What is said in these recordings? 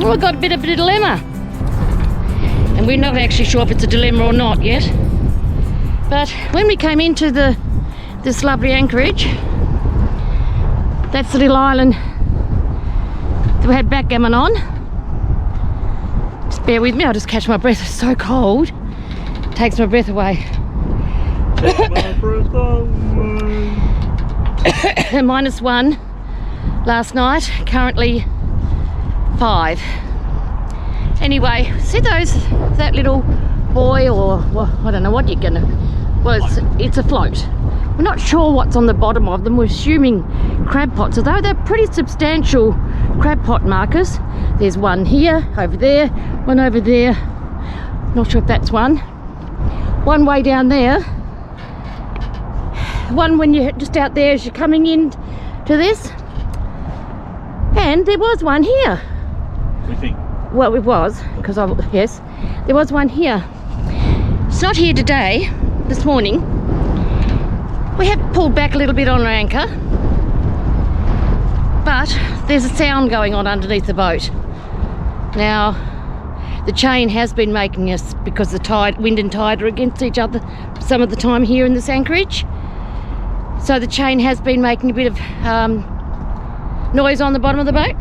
Well, we've got a bit of a dilemma. And we're not actually sure if it's a dilemma or not yet. But when we came into this lovely anchorage, that's the little island that we had backgammon on. Just bear with me, I'll just catch my breath. It's so cold. It takes my breath away. -1 last night, currently 5. Anyway, see that little buoy, or well, I don't know what you're gonna, well, it's a float. We're not sure what's on the bottom of them. We're assuming crab pots, although they're pretty substantial crab pot markers. There's one here, over there, one over there. Not sure if that's one. One way down there. One when you're just out there as you're coming in to this. And there was one here. We think. Well, it was, because yes, there was one here. It's not here today, this morning. We have pulled back a little bit on our anchor, but there's a sound going on underneath the boat. Now, the chain has been making us, because the tide, wind and tide are against each other some of the time here in this anchorage. So the chain has been making a bit of noise on the bottom of the boat,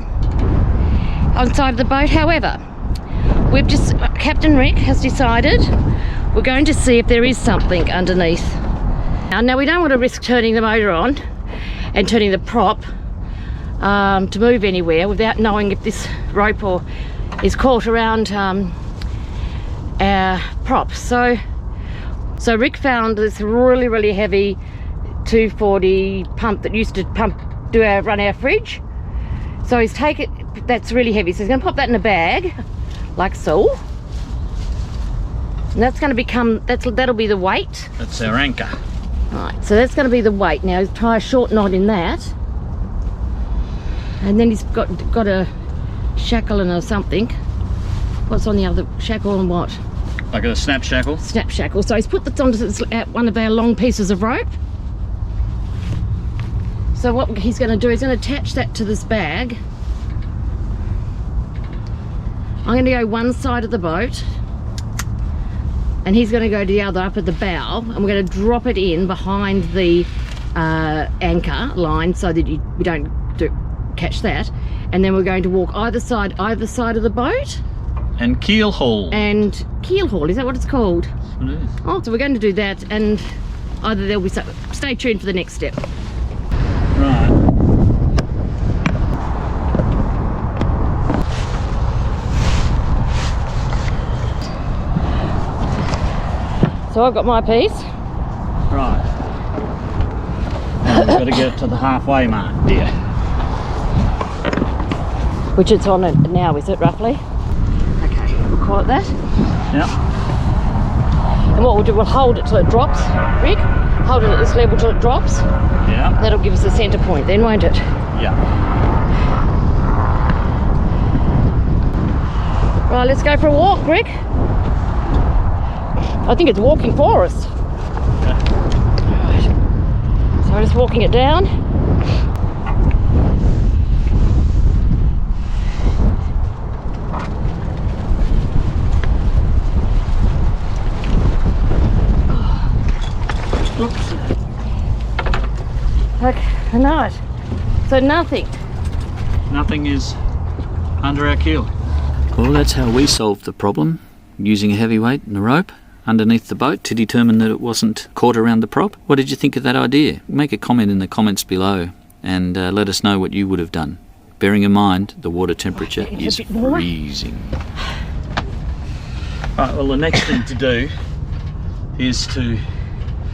on the side of the boat. However, Captain Rick has decided we're going to see if there is something underneath. Now we don't want to risk turning the motor on and turning the prop to move anywhere without knowing if this rope is caught around our prop. So Rick found this really heavy 240 pump that used to run our fridge. So he's taken, that's really heavy, so he's going to pop that in a bag like so, and that's going to become, that'll be the weight. That's our anchor. Right, so that's going to be the weight. Now he's tie a short knot in that, and then he's got a shackle and something. What's on the other shackle and what? Like a snap shackle? Snap shackle. So he's put this onto one of our long pieces of rope. So what he's going to do is going to attach that to this bag. I'm going to go one side of the boat, and he's going to go to the other up at the bow, and we're going to drop it in behind the anchor line so that we don't catch that. And then we're going to walk either side of the boat. And keel haul. And keel haul, is that what it's called? It is. Oh, so we're going to do that, and either there'll be stay tuned for the next step. Right. So I've got my piece. Right. Now we've got to get to the halfway mark, dear. Which it's on it now, is it, roughly? Okay, we'll call it that. Yep. And what we'll do, we'll hold it till it drops, Rick. Hold it at this level till it drops. Yeah. That'll give us a centre point then, won't it? Yeah. Right, let's go for a walk, Rick. I think it's walking for us. Okay. Right. So we're just walking it down. Oops. Okay, right. So nothing. Nothing is under our keel. Well, that's how we solved the problem, using a heavy weight and a rope underneath the boat to determine that it wasn't caught around the prop. What did you think of that idea? Make a comment in the comments below and let us know what you would have done. Bearing in mind the water temperature is freezing. Right, well, the next thing to do is to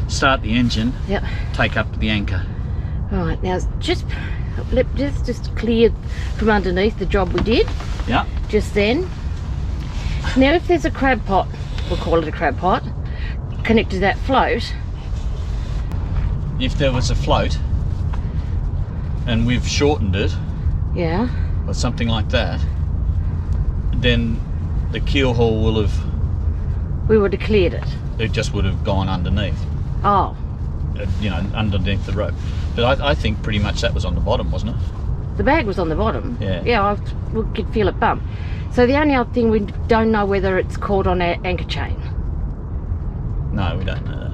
start the engine. Yep. Take up the anchor. Right, now just clear from underneath the job we did. Yeah. Just then. Now if there's a crab pot, we'll call it a crab pot, connected to that float. If there was a float and we've shortened it, yeah, or something like that, then the keel haul will have... We would have cleared it. It just would have gone underneath. Oh. You know, underneath the rope. But I think pretty much that was on the bottom, wasn't it? The bag was on the bottom. Yeah. We could feel it bump. So the only other thing, we don't know whether it's caught on our anchor chain. No, we don't know that.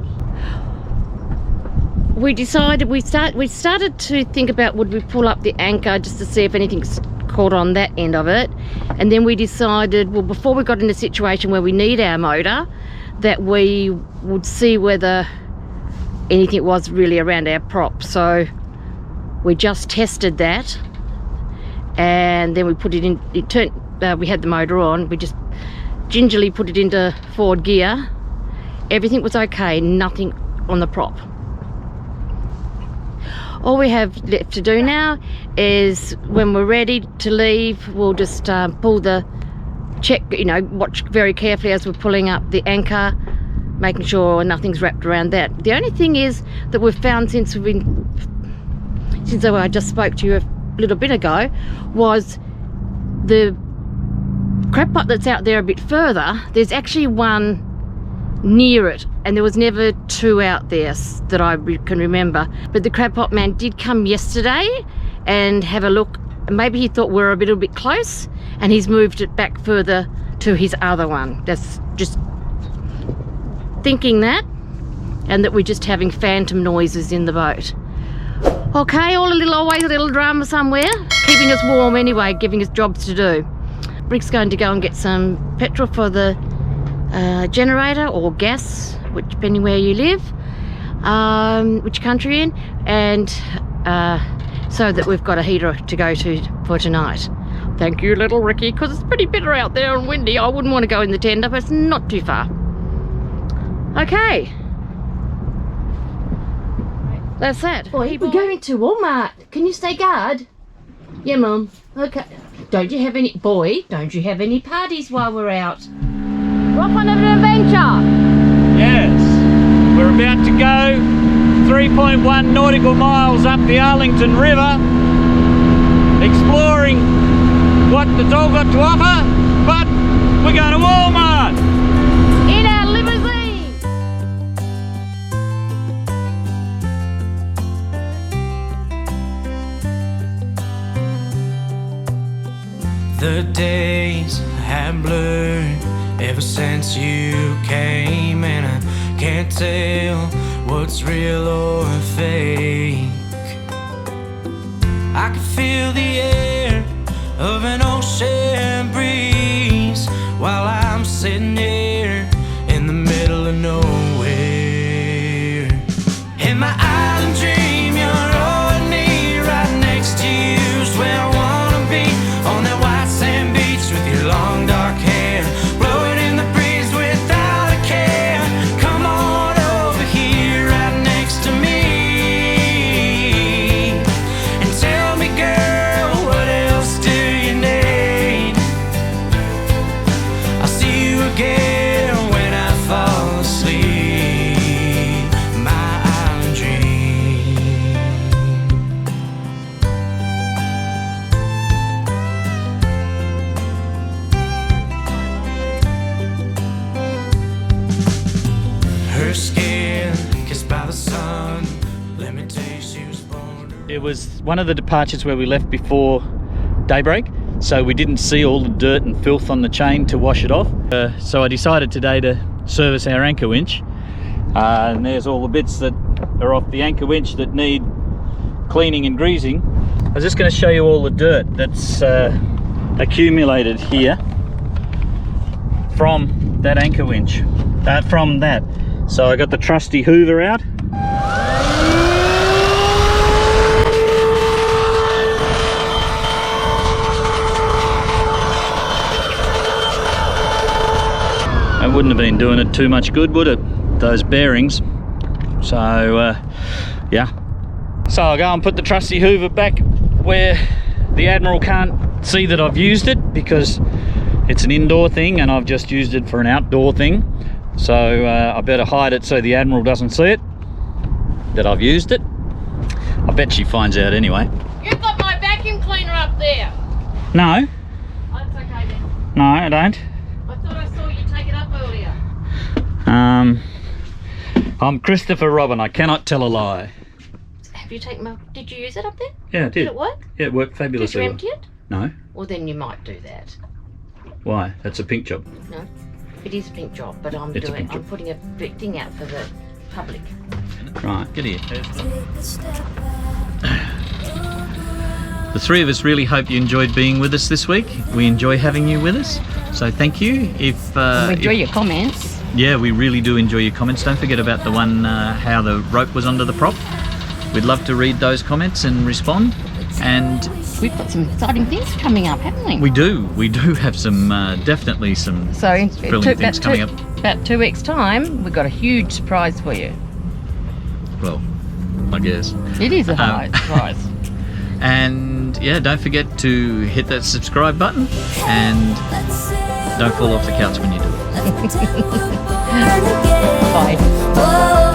We decided, we started to think about, would we pull up the anchor just to see if anything's caught on that end of it. And then we decided, well, before we got in a situation where we need our motor, that we would see whether anything was really around our prop. So we just tested that, and then we put it in, we had the motor on, we just gingerly put it into forward gear. Everything was okay, nothing on the prop. All we have left to do now is, when we're ready to leave, we'll just pull the check, you know, watch very carefully as we're pulling up the anchor, making sure nothing's wrapped around that. The only thing is that we've found since I just spoke to you a little bit ago, was the crab pot that's out there a bit further, there's actually one near it, and there was never two out there that I can remember. But the crab pot man did come yesterday and have a look, and maybe he thought we were a little bit close, and he's moved it back further to his other one. That's just thinking that, and that we're just having phantom noises in the boat. Okay, always a little drama somewhere, keeping us warm anyway, giving us jobs to do. Rick's going to go and get some petrol for the generator or gas, which depending where you live, which country you're in, and so that we've got a heater to go to for tonight. Thank you, little Ricky, because it's pretty bitter out there and windy. I wouldn't want to go in the tender, but it's not too far. Okay, that's that. Boy, we're going to Walmart. Can you stay guard? Yeah, Mum. Okay. Don't you have any parties while we're out? We're off on an adventure. Yes, we're about to go 3.1 nautical miles up the Arlington River, exploring what it's all got to offer, but we're going to Walmart. In our limousine. The days have blurred ever since you came, and I can't tell what's real or fake. I can feel the air of an ocean breeze while I'm sitting here in the middle of nowhere. In my island dream, you're all I need. Right next to you's where I wanna be, on that white sand beach with your long dark hair, blowing in the breeze without a care. Come on over here right next to me and tell me, girl, what else do you need? I'll see you again when I fall asleep, my island dream. Her skin kissed by the sun, let me tell you she was born to... It was one of the departures where we left before daybreak, so we didn't see all the dirt and filth on the chain to wash it off. So I decided today to service our anchor winch, and there's all the bits that are off the anchor winch that need cleaning and greasing. I was just going to show you all the dirt that's accumulated here from that anchor winch, from that. So I got the trusty Hoover out. It wouldn't have been doing it too much good, would it? Those bearings. So yeah. So I'll go and put the trusty Hoover back where the Admiral can't see that I've used it, because it's an indoor thing and I've just used it for an outdoor thing. So I better hide it so the Admiral doesn't see it, that I've used it. I bet she finds out anyway. You've got my vacuum cleaner up there. No. Oh, it's okay then. No, I don't. I thought I saw you take it up earlier. I'm Christopher Robin. I cannot tell a lie. Have you taken my... Did you use it up there? Yeah, I did. Did it work? Yeah, it worked Did fabulously. you empty it? No. Well, then you might do that. Why? That's a pink job. No, it is a pink job, but I'm It's a pink I'm job. putting a big thing out for the public. Right, get here. The three of us really hope you enjoyed being with us this week. We enjoy having you with us, so thank you. We enjoy your comments. Yeah, we really do enjoy your comments. Don't forget about the one how the rope was under the prop. We'd love to read those comments and respond. And We've got some exciting things coming up, haven't we? we do have some definitely some So brilliant things coming up. About 2 weeks' time, we've got a huge surprise for you. Well, I guess. It is a high surprise. And yeah, don't forget to hit that subscribe button and don't fall off the couch when you do it. Bye. Whoa.